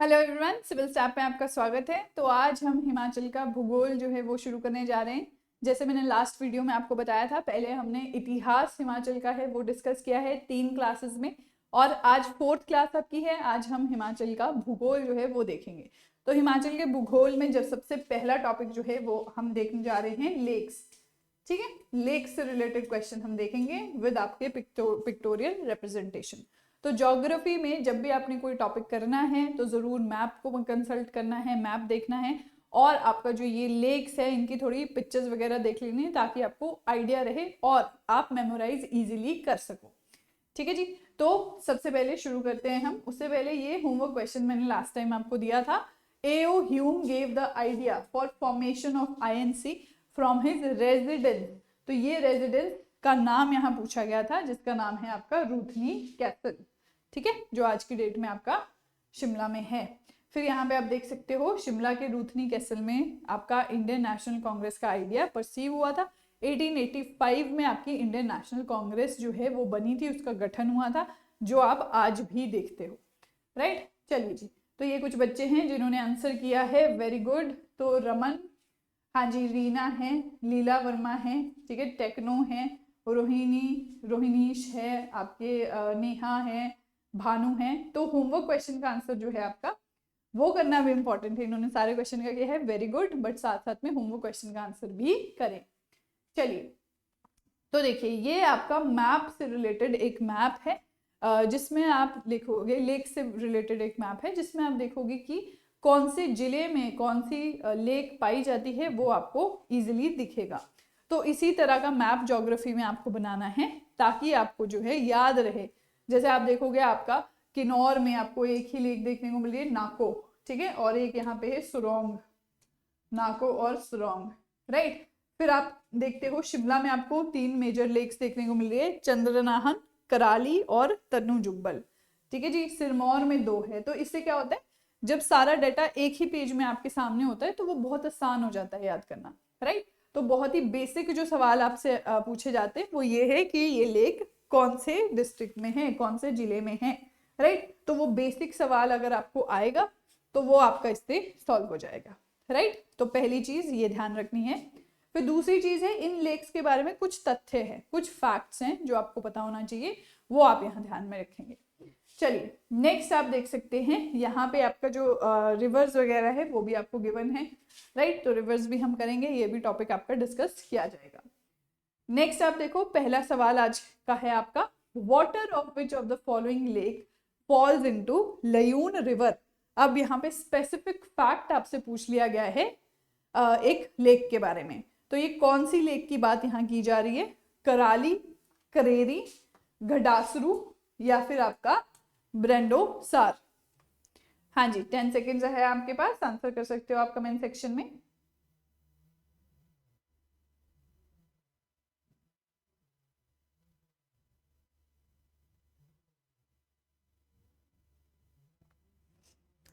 Hello everyone, civil step में आपका स्वागत है। तो आज हम हिमाचल का भूगोल जो है वो शुरू करने जा रहे हैं। जैसे मैंने लास्ट वीडियो में आपको बताया था, पहले हमने इतिहास हिमाचल का है वो डिस्कस किया है 3 क्लासेस में, और आज 4th क्लास आपकी है। आज हम हिमाचल का भूगोल जो है वो देखेंगे। तो हिमाचल के भूगोल में जब सबसे पहला टॉपिक जो है वो हम देखने जा रहे हैं लेक्स। ठीक है, लेक्स से रिलेटेड क्वेश्चन हम देखेंगे विद आपके पिक्टोरियल रिप्रेजेंटेशन। तो ज्योग्राफी में जब भी आपने कोई टॉपिक करना है तो ज़रूर मैप को कंसल्ट करना है, मैप देखना है, और आपका जो ये लेक्स है इनकी थोड़ी पिक्चर्स वगैरह देख लेनी है ताकि आपको आइडिया रहे और आप मेमोराइज इजीली कर सको। ठीक है जी। तो सबसे पहले शुरू करते हैं हम। उससे पहले ये होमवर्क क्वेश्चन मैंने लास्ट टाइम आपको दिया था। A.O. Hume gave the idea for formation of INC from his residence. तो ये रेजिडेंस का नाम यहाँ पूछा गया था, जिसका नाम है आपका रूथनी कैसल। ठीक है, जो आज की डेट में आपका शिमला में है। फिर यहाँ पे आप देख सकते हो शिमला के रूथनी कैसल में आपका इंडियन नेशनल कांग्रेस का आइडिया परसीव हुआ था। 1885 में आपकी इंडियन नेशनल कांग्रेस जो है वो बनी थी, उसका गठन हुआ था, जो आप आज भी देखते हो। राइट, चलिए जी। तो ये कुछ बच्चे हैं जिन्होंने आंसर किया है, वेरी गुड। तो रमन, हाँ जी, रीना है, लीला वर्मा है, ठीक है, टेक्नो है, रोहिणीश है, आपके नेहा है, भानु है। तो होमवर्क क्वेश्चन का आंसर जो है आपका वो करना भी इंपॉर्टेंट है। इन्होंने सारे क्वेश्चन का किया है, वेरी गुड, बट साथ साथ में होमवर्क क्वेश्चन का आंसर भी करें। चलिए, तो देखिए ये आपका मैप से रिलेटेड एक मैप है, जिसमें आप लिखोगे, लेक से रिलेटेड एक मैप है जिसमें आप देखोगे कि कौन से जिले में कौन सी लेक पाई जाती है, वो आपको इजीली दिखेगा। तो इसी तरह का मैप ज्योग्राफी में आपको बनाना है ताकि आपको जो है याद रहे। जैसे आप देखोगे आपका किन्नौर में आपको एक ही लेक देखने को मिल रही है, नाको, ठीक है, और एक यहाँ पे है सुरोंग, नाको और सुरोंग, राइट। फिर आप देखते हो शिमला में आपको 3 मेजर लेक्स देखने को मिल रही है, चंद्रनाहन, कराली और तन्नू जुब्बल। ठीक है जी। सिरमौर में 2 है। तो इससे क्या होता है, जब सारा डाटा एक ही पेज में आपके सामने होता है तो वो बहुत आसान हो जाता है याद करना, राइट। तो बहुत ही बेसिक जो सवाल आपसे पूछे जाते हैं वो ये है कि ये लेक कौन से डिस्ट्रिक्ट में है, कौन से जिले में है, राइट। तो वो बेसिक सवाल अगर आपको आएगा तो वो आपका इससे सॉल्व हो जाएगा, राइट। तो पहली चीज ये ध्यान रखनी है। फिर दूसरी चीज है, इन लेक्स के बारे में कुछ तथ्य हैं, कुछ फैक्ट्स हैं जो आपको पता होना चाहिए, वो आप यहाँ ध्यान में रखेंगे। चलिए, नेक्स्ट आप देख सकते हैं यहाँ पे आपका जो रिवर्स वगैरह है वो भी आपको गिवन है, राइट। तो रिवर्स भी हम करेंगे, ये भी टॉपिक आपका डिस्कस किया जाएगा। नेक्स्ट आप देखो, पहला सवाल आज का है आपका, water of which of the following lake falls into लयून रिवर। अब यहाँ पे स्पेसिफिक फैक्ट आपसे पूछ लिया गया है एक लेक के बारे में। तो ये कौन सी लेक की बात यहाँ की जा रही है, कराली, करेरी, घडासरू, या फिर आपका ब्रेंडो सार। हाँ जी, 10 सेकेंड्स है आपके पास, आंसर कर सकते हो आप कमेंट सेक्शन में।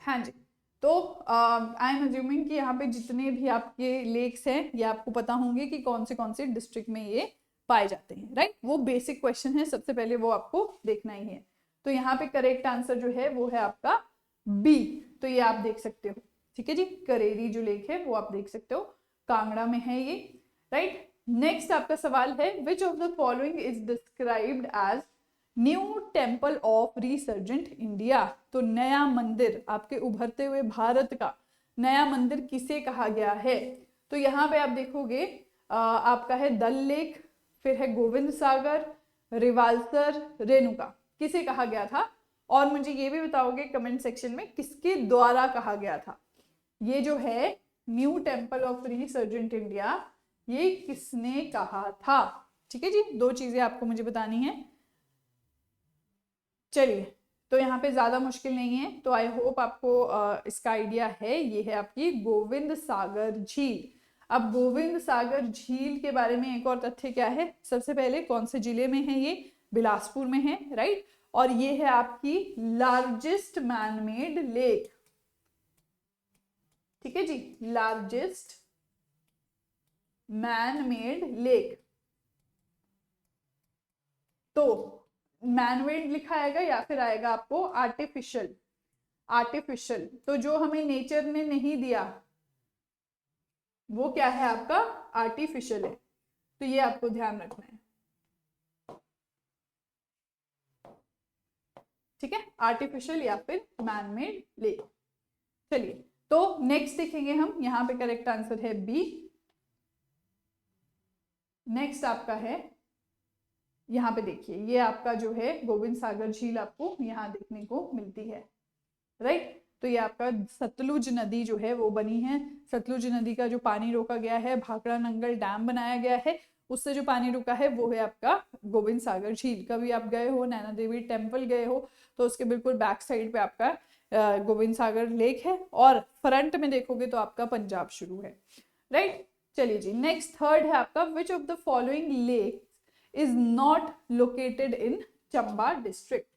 हाँ जी। तो आई एम अज्यूमिंग कि यहाँ पे जितने भी आपके लेक्स हैं ये आपको पता होंगे कि कौन से डिस्ट्रिक्ट में ये पाए जाते हैं, राइट। वो बेसिक क्वेश्चन है, सबसे पहले वो आपको देखना ही है। तो यहाँ पे करेक्ट आंसर जो है वो है आपका बी। तो ये आप देख सकते हो, ठीक है जी। करेरी जो लेक है वो आप देख सकते हो, कांगड़ा में है ये, राइट। नेक्स्ट आपका सवाल है, which of the following is described as new temple of resurgent India. तो नया मंदिर, आपके उभरते हुए भारत का नया मंदिर किसे कहा गया है। तो यहाँ पे आप देखोगे आपका है दल लेक, फिर है गोविंद सागर, रिवाल्सर, रेणुका, किसे कहा गया था। और मुझे ये भी बताओगे कमेंट सेक्शन में किसके द्वारा कहा गया था। ये जो है new temple of resurgent India, ये किसने कहा था। ठीक है जी, 2 चीजें आपको मुझे बतानी है। चलिए, तो यहाँ पे ज्यादा मुश्किल नहीं है, तो आई होप आपको इसका आइडिया है। ये है आपकी गोविंद सागर झील। अब गोविंद सागर झील के बारे में एक और तथ्य क्या है, सबसे पहले कौन से जिले में है ये, बिलासपुर में है, राइट। और ये है आपकी लार्जेस्ट मैनमेड लेक, ठीक है जी, लार्जेस्ट मैनमेड लेक। तो मैनमेड लिखा आएगा या फिर आएगा आपको आर्टिफिशियल। आर्टिफिशियल। तो जो हमें नेचर ने नहीं दिया वो क्या है आपका आर्टिफिशियल है, तो ये आपको ध्यान रखना है, ठीक है, आर्टिफिशियल या फिर मैन मेड लेक। चलिए तो नेक्स्ट देखेंगे हम, यहाँ पे करेक्ट आंसर है बी। नेक्स्ट आपका है, यहाँ पे देखिए ये आपका जो है गोविंद सागर झील आपको यहाँ देखने को मिलती है, राइट। तो ये आपका सतलुज नदी जो है वो बनी है, सतलुज नदी का जो पानी रोका गया है, भाखड़ा नंगल डैम बनाया गया है, उससे जो पानी रुका है वो है आपका गोविंद सागर झील। कभी आप गए हो नैना देवी टेम्पल गए हो तो उसके बिल्कुल बैक साइड पे आपका गोविंद सागर लेक है, और फ्रंट में देखोगे तो आपका पंजाब शुरू है, राइट। चलिए जी, नेक्स्ट थर्ड है आपका, विच of the following lake is not located in Chamba district.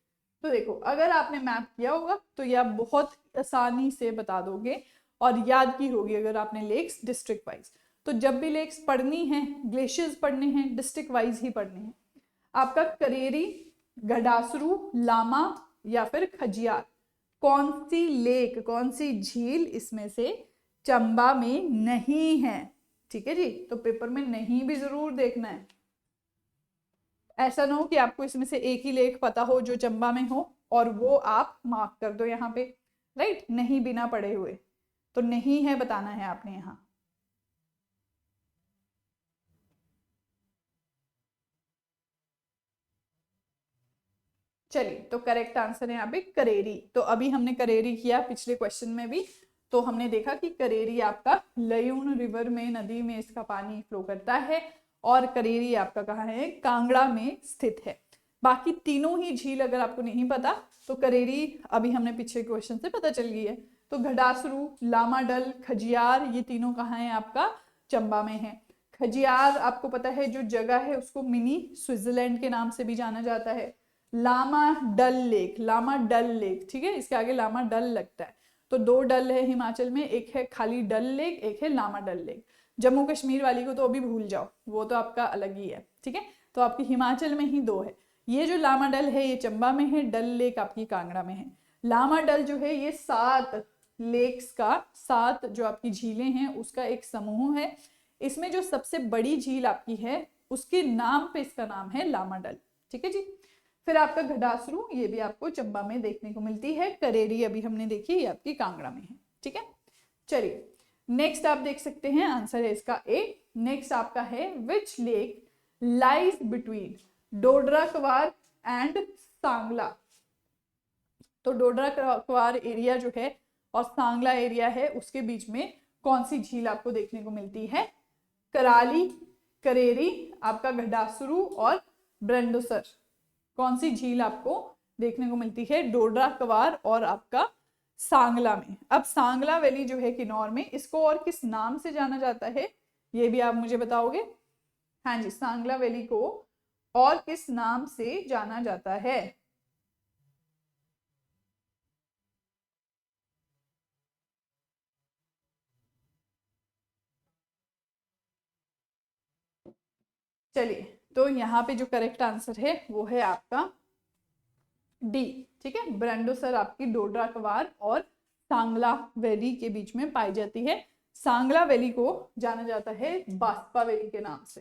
तो देखो अगर आपने मैप किया होगा तो ये आप बहुत आसानी से बता दोगे और याद की होगी अगर आपने लेक्स डिस्ट्रिक्ट वाइज। तो जब भी लेक्स पढ़नी है, ग्लेशियर्स पढ़ने हैं, डिस्ट्रिक्ट वाइज ही पढ़ने हैं। आपका करेरी, गडासरू, लामा या फिर खजियार, कौन सी लेक, कौन सी झील इसमें से चंबा में नहीं है, ठीक है जी। तो पेपर में नहीं भी जरूर देखना है, ऐसा ना हो कि आपको इसमें से एक ही लेक पता हो जो चंबा में हो और वो आप मार्क कर दो यहाँ पे, राइट, नहीं बिना पढ़े हुए। तो नहीं है बताना है आपने यहाँ। चलिए तो करेक्ट आंसर है यहाँ पे करेरी। तो अभी हमने करेरी किया पिछले क्वेश्चन में भी, तो हमने देखा कि करेरी आपका लयून रिवर में, नदी में इसका पानी फ्लो करता है, और करेरी आपका कहाँ है, कांगड़ा में स्थित है। बाकी तीनों ही झील अगर आपको नहीं पता तो करेरी अभी हमने पिछले क्वेश्चन से पता चल गई है। तो घडासरू, लामाडल, खजियार, ये तीनों कहाँ है आपका चंबा में है। खजियार आपको पता है जो जगह है उसको मिनी स्विट्जरलैंड के नाम से भी जाना जाता है। लामा डल लेक, लामा डल लेक, ठीक है, इसके आगे लामा डल लगता है। तो दो डल है हिमाचल में, एक है खाली डल लेक, एक है लामा डल लेक। जम्मू कश्मीर वाली को तो अभी भूल जाओ, वो तो आपका अलग ही है, ठीक है। तो आपकी हिमाचल में ही दो है, ये जो लामा डल है ये चंबा में है, डल लेक आपकी कांगड़ा में है। लामा डल जो है ये 7 लेक्स का, 7 जो आपकी झीलें हैं उसका एक समूह है। इसमें जो सबसे बड़ी झील आपकी है उसके नाम पे इसका नाम है लामा डल, ठीक है जी। फिर आपका घडासरू, ये भी आपको चंबा में देखने को मिलती है। करेरी अभी हमने देखी, ये आपकी कांगड़ा में है, ठीक है। चलिए नेक्स्ट आप देख सकते हैं, आंसर है इसका ए। नेक्स्ट आपका है which lake lies between Dodra Kwar and Sangla. तो डोडरा क्वार एरिया जो है और सांगला एरिया है उसके बीच में कौन सी झील आपको देखने को मिलती है, कराली, करेरी, आपका घडासरू और ब्रंडोसर। कौन सी झील आपको देखने को मिलती है डोडरा क्वार और आपका सांगला में। अब सांगला वैली जो है किन्नौर में, इसको और किस नाम से जाना जाता है ये भी आप मुझे बताओगे। हाँ जी, सांगला वैली को और किस नाम से जाना जाता है। चलिए तो यहाँ पे जो करेक्ट आंसर है वो है आपका डी, ठीक है। ब्रंडोसर आपकी डोडरा क्वार और सांगला वैली के बीच में पाई जाती है। सांगला वैली को जाना जाता है बास्पा वैली के नाम से,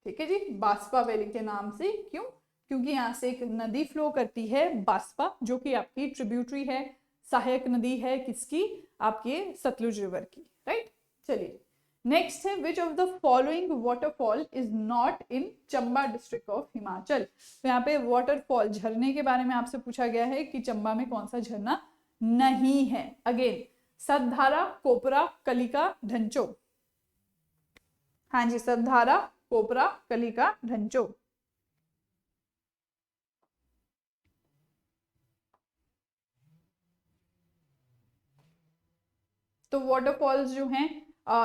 ठीक है जी, बास्पा वैली के नाम से। क्यों? क्योंकि यहाँ से एक नदी फ्लो करती है बास्पा, जो कि आपकी ट्रिब्यूटरी है, सहायक नदी है किसकी, आपके सतलुज रिवर की, राइट। चलिए नेक्स्ट है which of the following waterfall is not in Chamba district of Himachal. तो यहाँ पे वाटरफॉल, झरने के बारे में आपसे पूछा गया है कि चंबा में कौन सा झरना नहीं है। अगेन सतधारा, कोपरा, कलिका, ढंचो। हाँ जी, सतधारा, कोपरा, कलिका, ढंचो। तो वाटरफॉल्स जो हैं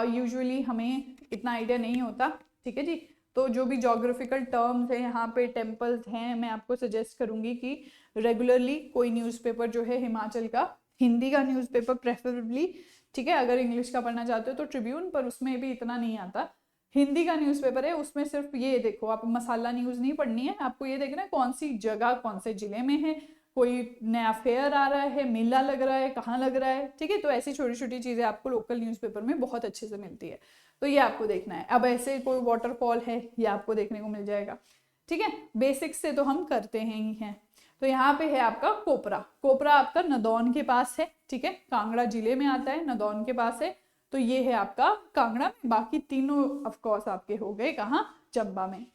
यूजुअली हमें इतना आइडिया नहीं होता, ठीक है जी। तो जो भी जोग्राफिकल टर्म्स हैं, यहाँ पे टेम्पल्स हैं, मैं आपको सजेस्ट करूंगी कि रेगुलरली कोई न्यूज़पेपर जो है हिमाचल का, हिंदी का न्यूज़पेपर प्रेफरेबली, ठीक है। अगर इंग्लिश का पढ़ना चाहते हो तो ट्रिब्यून, पर उसमें भी इतना नहीं आता। हिंदी का न्यूज़पेपर है, उसमें सिर्फ ये देखो, आप मसाला न्यूज़ नहीं पढ़नी है, आपको ये देखना है कौन सी जगह कौन से जिले में है, कोई नया फेयर आ रहा है, मेला लग रहा है, कहाँ लग रहा है, ठीक है। तो ऐसी छोटी छोटी चीजें आपको लोकल न्यूज़पेपर में बहुत अच्छे से मिलती है, तो ये आपको देखना है। अब ऐसे कोई वाटरफॉल है, ये आपको देखने को मिल जाएगा, ठीक है। बेसिक्स से तो हम करते ही हैं। तो यहाँ पे है आपका कोपरा। कोपरा आपका नदौन के पास है, ठीक है, कांगड़ा जिले में आता है, नदौन के पास है। तो ये है आपका कांगड़ा में, बाकी तीनों ऑफ कोर्स आपके हो गए कहाँ, चंबा में,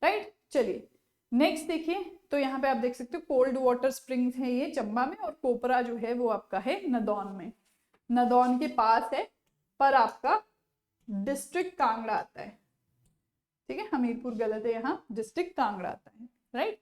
राइट। चलिए नेक्स्ट देखिए, तो यहाँ पे आप देख सकते हो कोल्ड वाटर स्प्रिंग्स है ये चंबा में, और कोपरा जो है वो आपका है नदौन में। नदौन के पास है, पर आपका डिस्ट्रिक्ट कांगड़ा आता है, ठीक है, हमीरपुर गलत है, यहाँ डिस्ट्रिक्ट कांगड़ा आता है, राइट।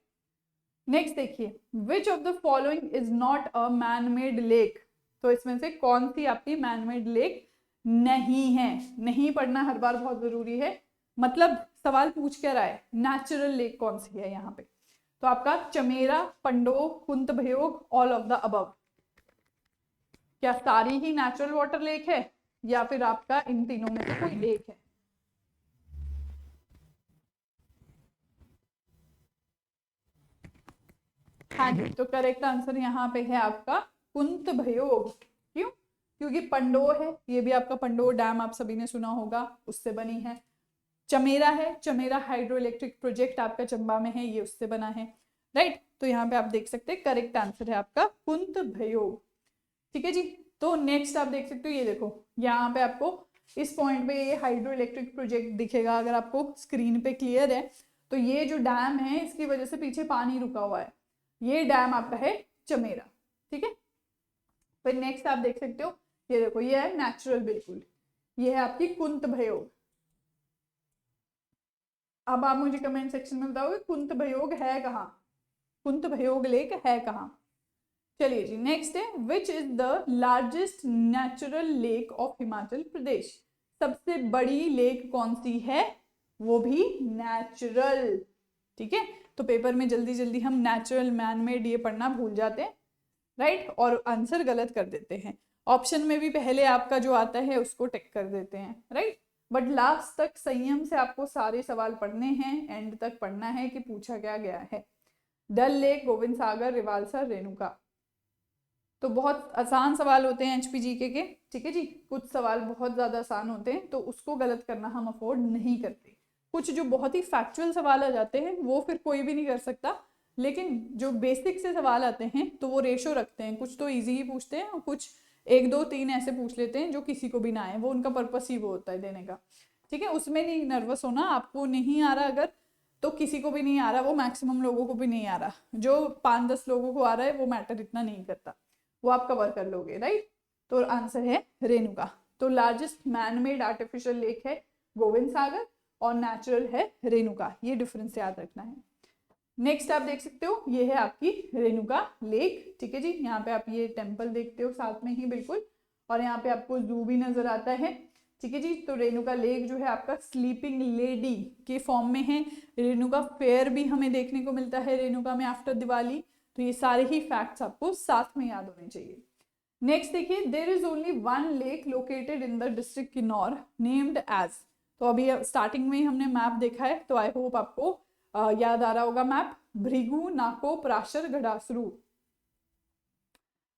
नेक्स्ट देखिए, which of the following is not a man made lake. तो इसमें से कौन सी आपकी मैन मेड लेक नहीं है। नहीं पढ़ना हर बार बहुत जरूरी है, मतलब सवाल पूछ क्या रहा है, नेचुरल लेक कौन सी है यहाँ पे। तो आपका चमेरा, पंडो, कुंतभयोग, ऑल ऑफ द अबव। क्या सारी ही नेचुरल वाटर लेक है, या फिर आपका इन तीनों में से कोई लेक है। हाँ जी, तो करेक्ट आंसर यहाँ पे है आपका कुंतभयोग। क्यों? क्योंकि पंडो है, ये भी आपका पंडो डैम आप सभी ने सुना होगा, उससे बनी है। चमेरा है, चमेरा हाइड्रो इलेक्ट्रिक प्रोजेक्ट आपका चंबा में है, ये उससे बना है, राइट। तो यहाँ पे आप देख सकते हैं करेक्ट आंसर है आपका कुंतभयोग, ठीक है जी। तो नेक्स्ट आप देख सकते हो, ये देखो यहाँ पे आपको इस पॉइंट पे ये हाइड्रो इलेक्ट्रिक प्रोजेक्ट दिखेगा, अगर आपको स्क्रीन पे क्लियर है। तो ये जो डैम है, इसकी वजह से पीछे पानी रुका हुआ है, ये डैम आपका है चमेरा, ठीक है। फिर नेक्स्ट आप देख सकते हो, ये देखो ये है नेचुरल, बिल्कुल ये है आपकी कुंतभयोग। अब आप मुझे कमेंट सेक्शन में बताओगे कुंतभयोग है कहाँ, कुंतभयोग लेक है कहाँ। चलिए जी, नेक्स्ट है which is the largest natural lake of Himachal Pradesh. सबसे बड़ी लेक कौन सी है, वो भी नेचुरल, ठीक है। तो पेपर में जल्दी जल्दी हम नेचुरल मैन मेड ये पढ़ना भूल जाते हैं, राइट, और आंसर गलत कर देते हैं। ऑप्शन में भी पहले आपका जो आता है उसको टिक कर देते हैं, राइट। बट लास्ट तक संयम से आपको सारे सवाल पढ़ने हैं, एंड तक पढ़ना है कि पूछा क्या गया है। डल लेक, गोविंद सागर, रिवालसर, रेणुका। तो बहुत आसान सवाल होते हैं HPGK के, ठीक है जी। कुछ सवाल बहुत ज्यादा आसान होते हैं, तो उसको गलत करना हम अफोर्ड नहीं करते। कुछ जो बहुत ही फैक्चुअल सवाल आ जाते हैं वो फिर कोई भी नहीं कर सकता, लेकिन जो बेसिक से सवाल आते हैं तो वो रेशो रखते हैं, कुछ तो इजी ही पूछते हैं और कुछ 1 2 3 ऐसे पूछ लेते हैं जो किसी को भी ना आए, वो उनका पर्पस ही वो होता है देने का, ठीक है। उसमें नहीं नर्वस होना, आपको नहीं आ रहा अगर, तो किसी को भी नहीं आ रहा, वो मैक्सिमम लोगों को भी नहीं आ रहा, जो 5-10 लोगों को आ रहा है वो मैटर इतना नहीं करता, वो आप कवर कर लोगे, राइट। तो आंसर है रेणुका। तो largest man made artificial lake है गोविंद सागर, और नेचुरल है रेणुका, ये डिफरेंस याद रखना है। नेक्स्ट आप देख सकते हो, ये है आपकी रेणुका लेक, ठीक है जी। यहाँ पे आप ये टेम्पल देखते हो साथ में ही बिल्कुल, और यहाँ पे आपको जू भी नजर आता है, ठीक है जी। तो रेणुका लेक जो है आपका स्लीपिंग लेडी के फॉर्म में है। रेणुका फेयर भी हमें देखने को मिलता है रेणुका में आफ्टर दिवाली। तो ये सारे ही फैक्ट्स आपको साथ में याद होने चाहिए। नेक्स्ट देखिए, there is only one lake located in the district Kinnaur named as. तो अभी स्टार्टिंग में ही हमने मैप देखा है, तो आई होप आपको याद आ रहा होगा मैप। भृगु, नाको, पराशर, घड़ासरू।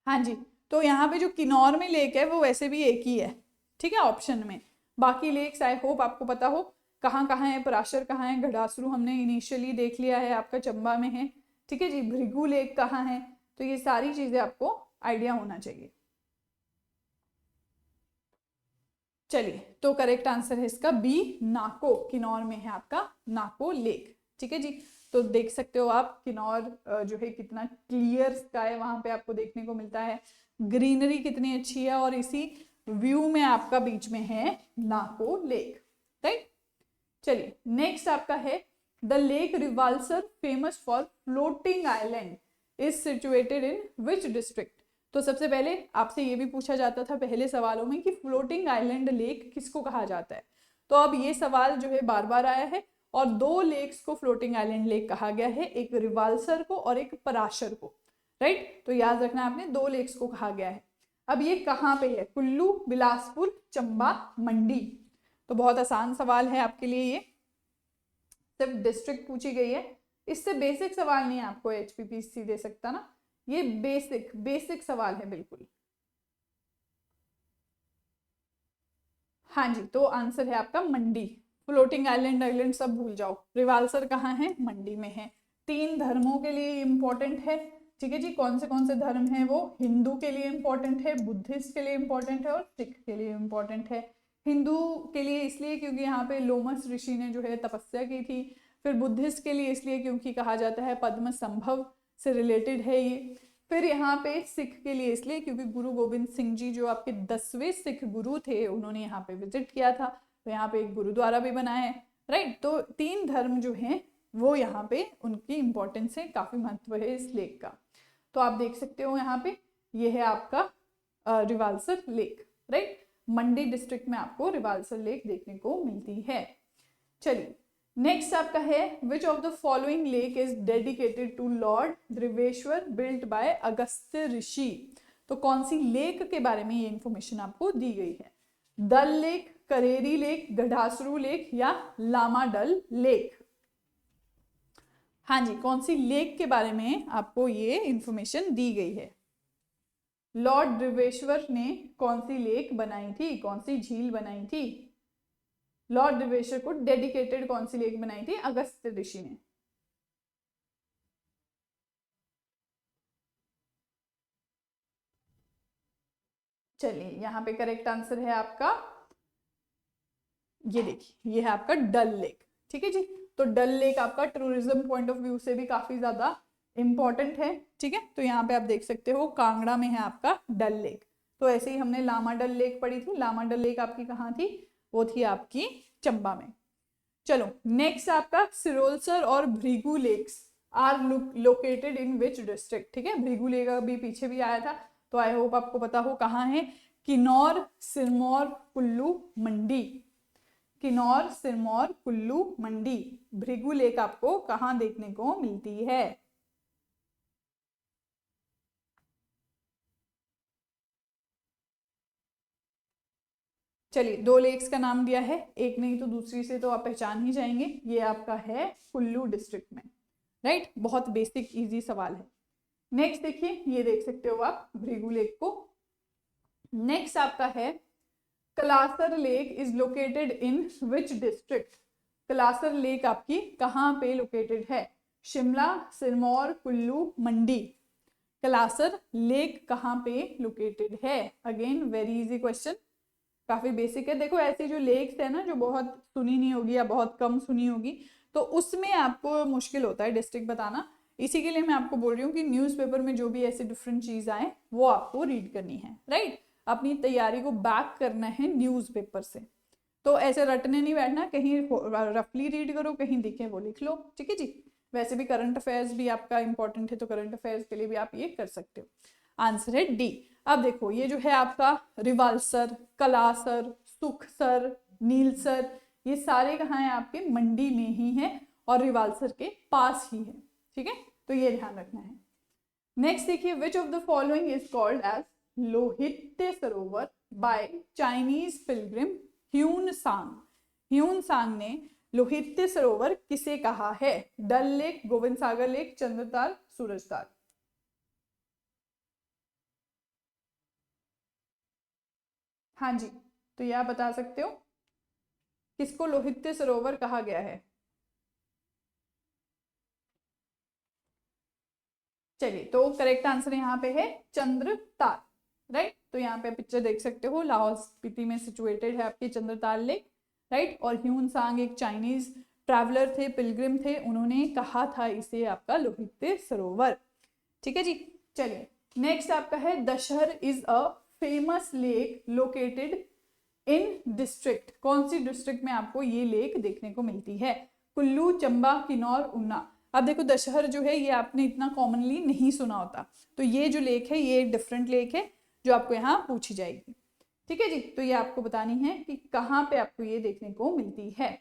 हाँ जी, तो यहाँ पे जो किन्नौर में लेक है वो वैसे भी एक ही है, ठीक है, ऑप्शन में। बाकी लेक्स आई होप आपको पता हो कहाँ कहाँ है, पराशर कहाँ है, घड़ासरू हमने इनिशियली देख लिया है, आपका चंबा में है, ठीक है जी। भृगु लेक कहाँ है, तो ये सारी चीजें आपको आइडिया होना चाहिए। चलिए, तो करेक्ट आंसर है इसका बी, नाको, किन्नौर में है आपका नाको लेक, ठीक है जी। तो देख सकते हो आप किन्नौर जो है कितना क्लियर स्काई वहां पे आपको देखने को मिलता है, ग्रीनरी कितनी अच्छी है, और इसी व्यू में आपका बीच में है नाको लेक, राइट। चलिए नेक्स्ट आपका है the lake Rewalsar famous for floating island is situated in which district. तो सबसे पहले आपसे ये भी पूछा जाता था पहले सवालों में कि फ्लोटिंग आइलैंड लेक किसको कहा जाता है। तो अब ये सवाल जो है बार बार आया है, और 2 लेक्स को फ्लोटिंग आइलैंड लेक कहा गया है, एक रिवाल्सर को और एक पराशर को, राइट। तो याद रखना आपने 2 लेक्स को कहा गया है। अब ये कहाँ पे है, कुल्लू, बिलासपुर, चंबा, मंडी। तो बहुत आसान सवाल है आपके लिए, ये सिर्फ डिस्ट्रिक्ट पूछी गई है, इससे बेसिक सवाल नहीं आपको HPPC दे सकता ना, ये बेसिक बेसिक सवाल है बिल्कुल। हाँ जी, तो आंसर है आपका मंडी। फ्लोटिंग आइलैंड आइलैंड सब भूल जाओ, रिवाल्सर कहाँ है? मंडी में है। 3 धर्मों के लिए इंपॉर्टेंट है, ठीक है जी। कौन से धर्म है वो? हिंदू के लिए इंपॉर्टेंट है, बुद्धिस्ट के लिए इंपॉर्टेंट है और सिख के लिए इंपॉर्टेंट है। हिंदू के लिए इसलिए क्योंकि यहाँ पे लोमस ऋषि ने जो है तपस्या की थी। फिर बुद्धिस्ट के लिए इसलिए क्योंकि कहा जाता है पद्म संभव से रिलेटेड है ये। फिर यहाँ पे सिख के लिए इसलिए क्योंकि गुरु गोविंद सिंह जी जो आपके 10वें सिख गुरु थे, उन्होंने यहाँ पे विजिट किया था, तो यहाँ पे एक गुरुद्वारा भी बना है, राइट। तो 3 धर्म जो हैं वो यहाँ पे उनकी इंपॉर्टेंस है, काफी महत्व है इस लेक का। तो आप देख सकते हो यहाँ पे ये है आपका रिवाल्सर लेक, राइट। मंडी डिस्ट्रिक्ट में आपको रिवाल्सर लेक देखने को मिलती है। चलिए नेक्स्ट आपका है which of the following lake is dedicated to lord Driveshwar built by Agastya rishi. तो कौन सी लेक के बारे में ये इंफॉर्मेशन आपको दी गई है? दल लेक, करेरी लेक, गढ़ासरू लेक या लामाडल लेक? हाँ जी, कौन सी लेक के बारे में आपको ये इंफॉर्मेशन दी गई है? लॉर्ड द्रिवेश्वर ने कौन सी लेक बनाई थी, कौन सी झील बनाई थी? लॉर्ड द्रिवेश्वर को डेडिकेटेड कौन सी लेक बनाई थी? अगस्त्य ऋषि ने। चलिए यहाँ पे करेक्ट आंसर है आपका, ये देखिए, ये है आपका डल लेक, ठीक है जी। तो डल लेक आपका टूरिज्म पॉइंट ऑफ व्यू से भी काफी ज्यादा इंपॉर्टेंट है, ठीक है। तो यहाँ पे आप देख सकते हो कांगड़ा में है आपका डल लेक। तो ऐसे ही हमने लामा डल लेक पढ़ी थी, लामा डल लेक आपकी कहाँ थी? वो थी आपकी चंबा में। चलो नेक्स्ट आपका सिरोलसर और Bhrigu lakes are located in which district, ठीक है। भृगु लेक अभी पीछे भी आया था, तो आई होप आपको पता हो कहाँ है। किन्नौर, सिरमौर, कुल्लू, मंडी। किन्नौर, सिरमौर, कुल्लू, मंडी। भृगु लेक आपको कहाँ देखने को मिलती है? चलिए 2 लेक्स का नाम दिया है, एक नहीं तो दूसरी से तो आप पहचान ही जाएंगे। ये आपका है कुल्लू डिस्ट्रिक्ट में, राइट। बहुत बेसिक इजी सवाल है। नेक्स्ट देखिए, ये देख सकते हो आप भृगु लेक को। नेक्स्ट आपका है Kalasar lake is located in which district. Kalasar lake आपकी कहाँ पे लोकेटेड है? शिमला, सिरमौर, कुल्लू, मंडी। कलासर लेक कहाँ पे लोकेटेड है? अगेन वेरी इजी क्वेश्चन, काफी बेसिक है। देखो ऐसी जो लेक्स है ना जो बहुत सुनी नहीं होगी या बहुत कम सुनी होगी, तो उसमें आपको मुश्किल होता है डिस्ट्रिक्ट बताना। इसी के लिए मैं आपको बोल रही हूँ कि न्यूज़पेपर में जो भी ऐसी डिफरेंट चीज आए वो आपको रीड करनी है, राइट। अपनी तैयारी को बैक करना है न्यूज़पेपर से। तो ऐसे रटने नहीं बैठना, कहीं रफली रीड करो, कहीं दिखे वो लिख लो, ठीक है जी। वैसे भी करंट अफेयर्स भी आपका इंपॉर्टेंट है, तो करंट अफेयर्स के लिए भी आप ये कर सकते हो। आंसर है डी। अब देखो ये जो है आपका रिवाल्सर, कलासर, सुखसर, नीलसर, ये सारे कहाँ हैं? आपके मंडी में ही हैं और रिवाल्सर के पास ही है, ठीक है। तो ये ध्यान रखना है। नेक्स्ट देखिए, which of the following is called as Lohitya Sarovar by Chinese pilgrim Hiuen Tsang. Hiuen Tsang ने लोहित्य सरोवर किसे कहा है? Dal lake, Gobind Sagar lake, Chandratal, Surajtal. हाँ जी, तो यह बता सकते हो किसको लोहित्य सरोवर कहा गया है? चलिए तो करेक्ट आंसर यहाँ पे है चंद्रताल, राइट। तो यहाँ पे पिक्चर देख सकते हो, लाहौल स्पीति में सिचुएटेड है आपकी चंद्रताल लेक, राइट। और ह्यून सांग एक चाइनीज ट्रैवलर थे, पिलग्रिम थे, उन्होंने कहा था इसे आपका लोहित्य सरोवर, ठीक है जी। चलिए नेक्स्ट आपका है Dashir is a famous lake located in district. कौन सी डिस्ट्रिक्ट में आपको ये लेक देखने को मिलती है? कुल्लू, चंबा, किन्नौर, ऊना। अब देखो दशहर जो है ये आपने इतना कॉमनली नहीं सुना होता, तो ये जो लेक है ये डिफरेंट लेक है जो आपको यहाँ पूछी जाएगी, ठीक है जी। तो ये आपको बतानी है कि कहाँ पे आपको ये देखने को मिलती है।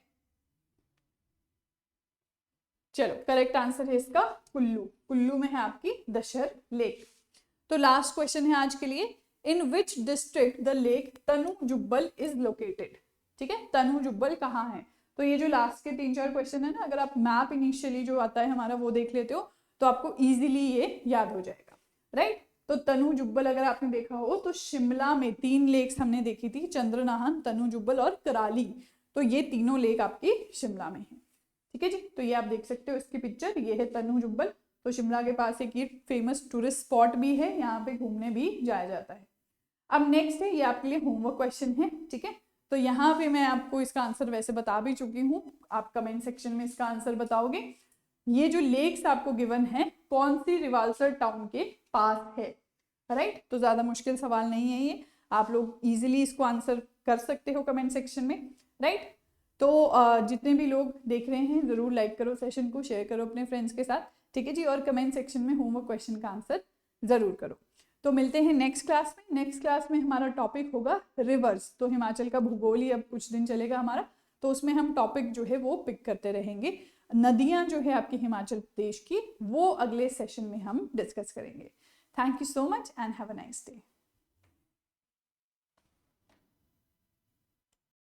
चलो करेक्ट आंसर है इसका कुल्लू। कुल्लू में है आपकी दशहर लेक। तो लास्ट क्वेश्चन है आज के लिए, in which district the lake Tanu Jubbal is located. ठीक है, तनु जुब्बल कहाँ है? तो ये जो लास्ट के 3-4 क्वेश्चन है ना, अगर आप मैप इनिशियली जो आता है हमारा वो देख लेते हो तो आपको इजीली ये याद हो जाएगा। राइट। तो तनु जुब्बल अगर आपने देखा हो तो शिमला में 3 लेक्स हमने देखी थी, चंद्रनाहन, तनु जुब्बल और कराली। तो ये तीनों लेक आपकी शिमला में है। ठीक है जी, तो ये आप देख सकते हो इसकी पिक्चर, ये है तनु जुब्बल। तो शिमला के पास एक ये फेमस टूरिस्ट स्पॉट भी है, यहाँ पे घूमने भी जाया जाता है। अब नेक्स्ट है, ये आपके लिए होमवर्क क्वेश्चन है। ठीक है, तो यहाँ पे मैं आपको इसका आंसर वैसे बता भी चुकी हूँ, आप कमेंट सेक्शन में इसका आंसर बताओगे। ये जो लेक्स आपको गिवन है कौन सी रिवाल्सर टाउन के पास है, राइट। तो ज्यादा मुश्किल सवाल नहीं है ये, आप लोग इजीली इसको आंसर कर सकते हो कमेंट सेक्शन में, राइट। तो जितने भी लोग देख रहे हैं जरूर लाइक करो सेशन को, शेयर करो अपने फ्रेंड्स के साथ। ठीक है जी, और कमेंट सेक्शन में होमवर्क क्वेश्चन का आंसर जरूर करो। तो मिलते हैं नेक्स्ट क्लास में। नेक्स्ट क्लास में हमारा टॉपिक होगा रिवर्स। तो हिमाचल का भूगोल ही अब कुछ दिन चलेगा हमारा, तो उसमें हम टॉपिक जो है वो पिक करते रहेंगे। नदियां जो है आपकी हिमाचल प्रदेश की, वो अगले सेशन में हम डिस्कस करेंगे। Thank you so much and have a nice day.